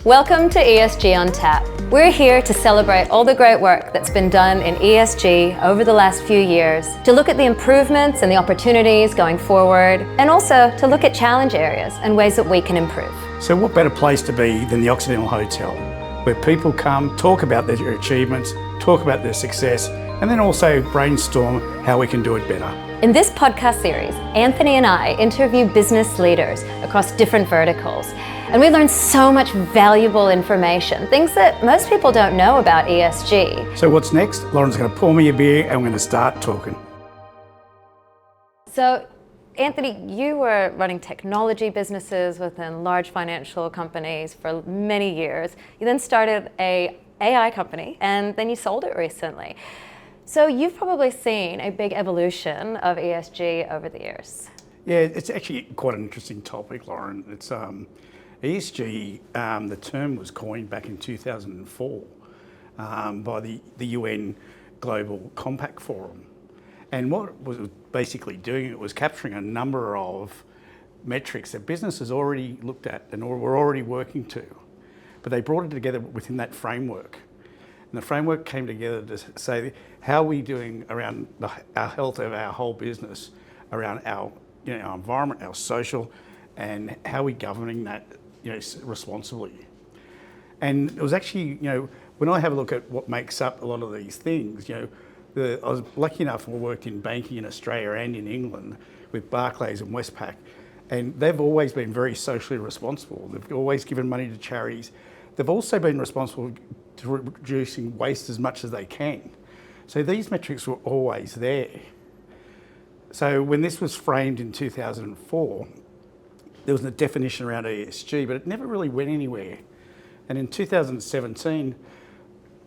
Welcome to ESG On Tap. We're here to celebrate all the great work that's been done in ESG over the last few years, to look at the improvements and the opportunities going forward, and also to look at challenge areas and ways that we can improve. So what better place to be than the Occidental Hotel, where people come, talk about their achievements, talk about their success, and then also brainstorm how we can do it better. In this podcast series, Anthony and I interview business leaders across different verticals, and we learn so much valuable information, things that most people don't know about ESG. So what's next? Lauren's going to pour me a beer and we're going to start talking. So, Anthony, you were running technology businesses within large financial companies for many years. You then started an AI company, and then you sold it recently. So you've probably seen a big evolution of ESG over the years. Yeah, it's actually quite an interesting topic, Lauren. It's ESG, the term was coined back in 2004 by the UN Global Compact Forum. And what it was basically doing, it was capturing a number of metrics that businesses already looked at and were already working to. But they brought it together within that framework. And the framework came together to say, how are we doing around our health of our whole business, around our environment, our social, and how are we governing that responsibly. And it was actually, when I have a look at what makes up a lot of these things, I was lucky enough and worked in banking in Australia and in England with Barclays and Westpac, and they've always been very socially responsible. They've always given money to charities. They've also been responsible to reducing waste as much as they can. So these metrics were always there. So when this was framed in 2004, there was a definition around ESG, but it never really went anywhere. And in 2017,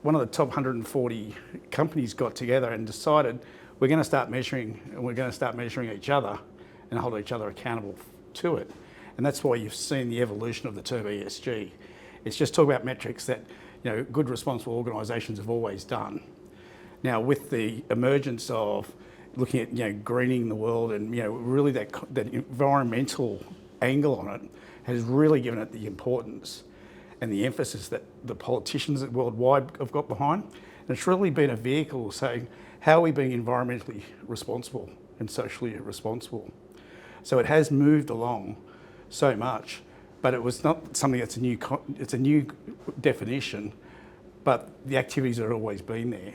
one of the top 140 companies got together and decided we're going to start measuring, and we're going to start measuring each other and hold each other accountable to it. And that's why you've seen the evolution of the term ESG. It's just talk about metrics that good responsible organisations have always done. Now with the emergence of looking at greening the world and really that environmental angle on it has really given it the importance and the emphasis that the politicians worldwide have got behind. And it's really been a vehicle saying, how are we being environmentally responsible and socially responsible? So it has moved along so much, but it was not something that's it's a new definition, but the activities have always been there.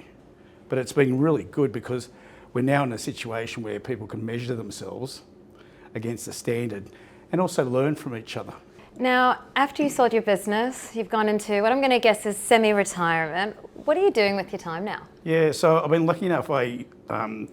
But it's been really good because we're now in a situation where people can measure themselves against the standard and also learn from each other. Now, after you sold your business, you've gone into what I'm going to guess is semi-retirement. What are you doing with your time now? Yeah, so I've been lucky enough, I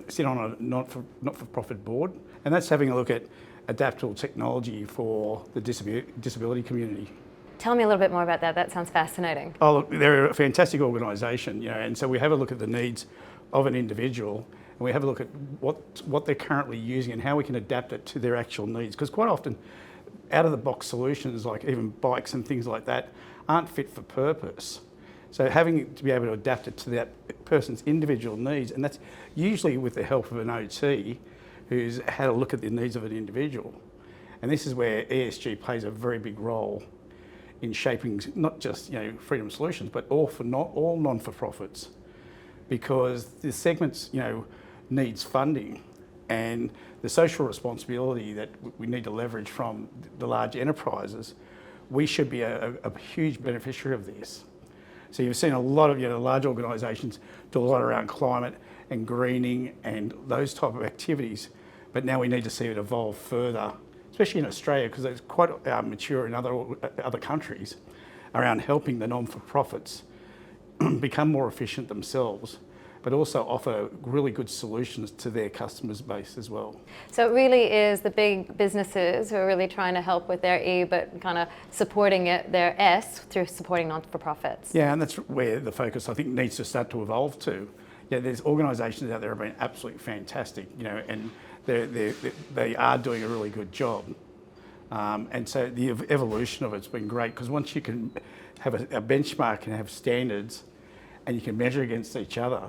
sit on a not-for-profit board, and that's having a look at adaptable technology for the disability community. Tell me a little bit more about that. That sounds fascinating. Oh, look, they're a fantastic organisation, and so we have a look at the needs of an individual, and we have a look at what they're currently using and how we can adapt it to their actual needs. Because quite often, out-of-the-box solutions like even bikes and things like that aren't fit for purpose. So having to be able to adapt it to that person's individual needs, and that's usually with the help of an OT who's had a look at the needs of an individual. And this is where ESG plays a very big role in shaping not just Freedom Solutions, but all non-for-profits, because the segments needs funding, and the social responsibility that we need to leverage from the large enterprises, we should be a huge beneficiary of this. So you've seen a lot of large organisations do a lot around climate and greening and those type of activities, but now we need to see it evolve further, especially in Australia, because it's quite mature in other countries around helping the non-for-profits become more efficient themselves, but also offer really good solutions to their customers base as well. So it really is the big businesses who are really trying to help with their E, but kind of supporting their S through supporting non-for-profits. Yeah, and that's where the focus I think needs to start to evolve to. Yeah, there's organisations out there that have been absolutely fantastic, and they are doing a really good job. And so the evolution of it's been great, because once you can have a benchmark and have standards, and you can measure against each other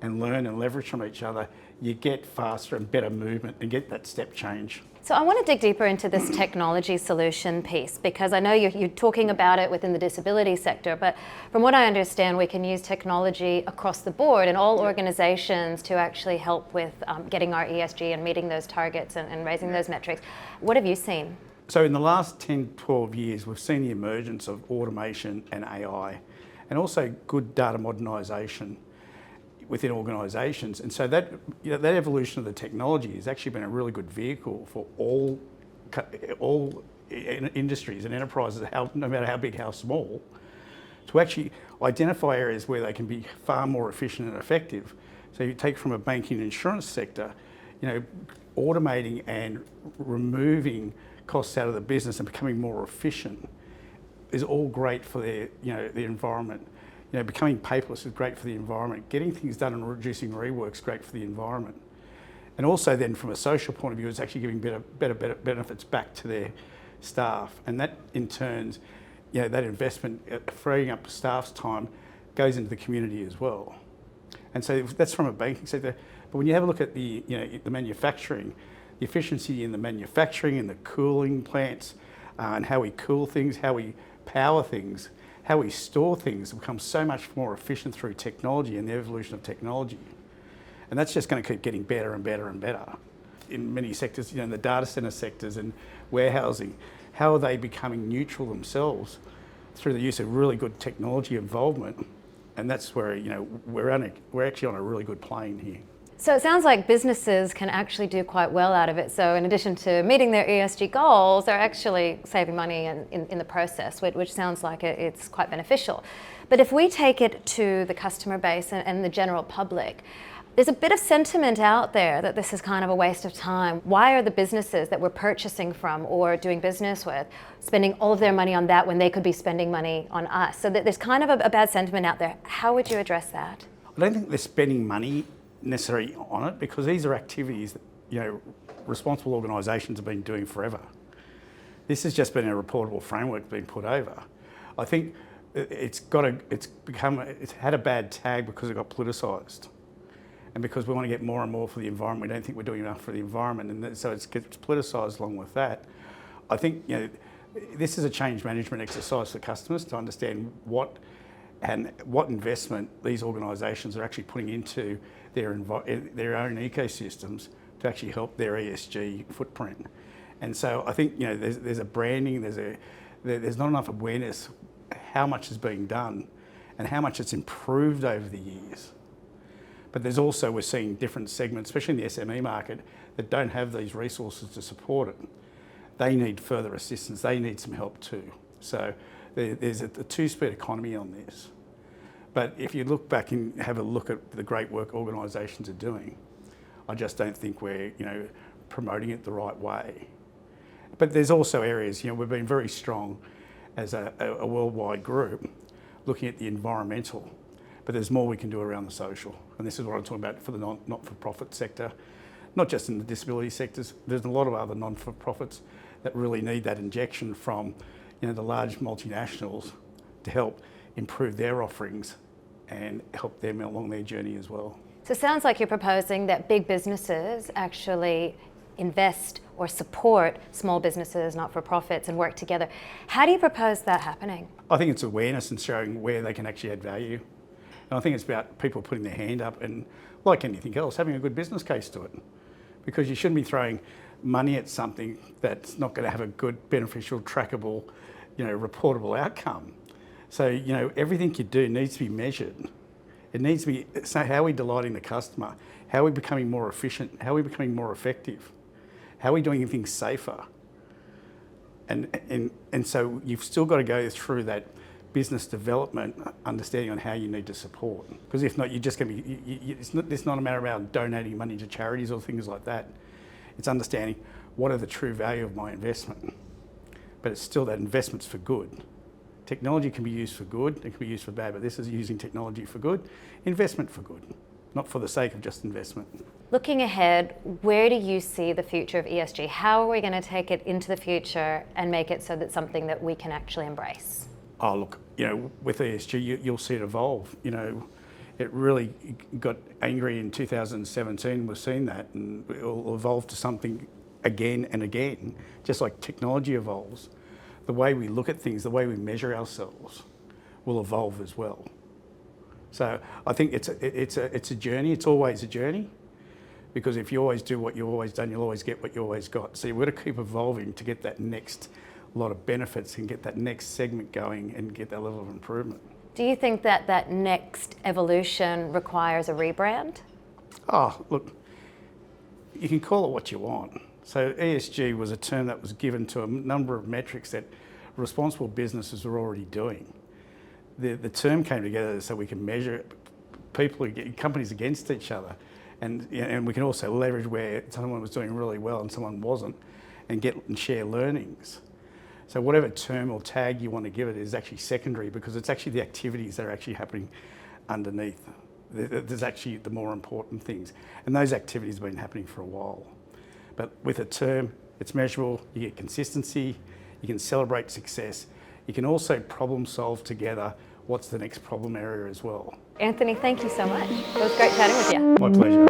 and learn and leverage from each other, you get faster and better movement and get that step change. So I want to dig deeper into this technology solution piece, because I know you're talking about it within the disability sector, but from what I understand, we can use technology across the board in all organizations to actually help with getting our ESG and meeting those targets and raising those metrics. What have you seen? So in the last 10, 12 years, we've seen the emergence of automation and AI, and also good data modernisation within organisations. And so that evolution of the technology has actually been a really good vehicle for all industries and enterprises, no matter how big, how small, to actually identify areas where they can be far more efficient and effective. So you take from a banking and insurance sector, automating and removing costs out of the business and becoming more efficient is all great for the environment. Becoming paperless is great for the environment. Getting things done and reducing rework is great for the environment. And also then from a social point of view, it's actually giving better benefits back to their staff. And that in turn, that investment, freeing up staff's time, goes into the community as well. And so that's from a banking sector. But when you have a look at the manufacturing, the efficiency in the manufacturing and the cooling plants, and how we cool things, how we power things, how we store things becomes so much more efficient through technology and the evolution of technology. And that's just going to keep getting better and better and better. In many sectors, in the data centre sectors and warehousing, how are they becoming neutral themselves through the use of really good technology involvement? And that's where, we're actually on a really good plane here. So it sounds like businesses can actually do quite well out of it. So in addition to meeting their ESG goals, they're actually saving money in the process, which sounds like it's quite beneficial. But if we take it to the customer base and the general public, there's a bit of sentiment out there that this is kind of a waste of time. Why are the businesses that we're purchasing from or doing business with spending all of their money on that when they could be spending money on us? So there's kind of a bad sentiment out there. How would you address that? I don't think they're spending money necessarily on it, because these are activities that responsible organisations have been doing forever. This has just been a reportable framework being put over. I think it's had a bad tag because it got politicised, and because we want to get more and more for the environment. We don't think we're doing enough for the environment, and so it gets politicised along with that. I think this is a change management exercise for customers to understand what investment these organisations are actually putting into their own ecosystems to actually help their ESG footprint. And so I think there's a branding, there's not enough awareness how much is being done and how much it's improved over the years. But there's also, we're seeing different segments, especially in the SME market, that don't have these resources to support it. They need further assistance, they need some help too. So there's a two-speed economy on this. But if you look back and have a look at the great work organisations are doing, I just don't think we're promoting it the right way. But there's also areas, we've been very strong as a worldwide group looking at the environmental, but there's more we can do around the social. And this is what I'm talking about for the not-for-profit sector, not just in the disability sectors. There's a lot of other non-for-profits that really need that injection from the large multinationals to help improve their offerings and help them along their journey as well. So it sounds like you're proposing that big businesses actually invest or support small businesses, not-for-profits, and work together. How do you propose that happening? I think it's awareness and showing where they can actually add value. And I think it's about people putting their hand up and, like anything else, having a good business case to it. Because you shouldn't be throwing money at something that's not going to have a good, beneficial, trackable, reportable outcome. So, everything you do needs to be measured. It needs to be, so how are we delighting the customer? How are we becoming more efficient? How are we becoming more effective? How are we doing things safer? And so you've still got to go through that business development, understanding on how you need to support. Because if not, you're just going to be, it's not a matter about donating money to charities or things like that. It's understanding what are the true value of my investment. But it's still that investment's for good. Technology can be used for good, it can be used for bad, but this is using technology for good, investment for good, not for the sake of just investment. Looking ahead, where do you see the future of ESG? How are we going to take it into the future and make it so that it's something that we can actually embrace? Oh, look, with ESG, you'll see it evolve. it really got angry in 2017. We've seen that, and it will evolve to something again and again, just like technology evolves. The way we look at things, the way we measure ourselves will evolve as well. So I think it's a journey. It's always a journey, because if you always do what you've always done, you'll always get what you always got. So you've got to keep evolving to get that next lot of benefits and get that next segment going and get that level of improvement. Do you think that that next evolution requires a rebrand? Oh, look, you can call it what you want. So ESG was a term that was given to a number of metrics that responsible businesses were already doing. The term came together so we can measure people, companies against each other, and we can also leverage where someone was doing really well and someone wasn't, and share learnings. So whatever term or tag you want to give it is actually secondary, because it's actually the activities that are actually happening underneath. There's actually the more important things, and those activities have been happening for a while. But with a term, it's measurable, you get consistency, you can celebrate success, you can also problem solve together what's the next problem area as well. Anthony, thank you so much. It was great chatting with you. My pleasure.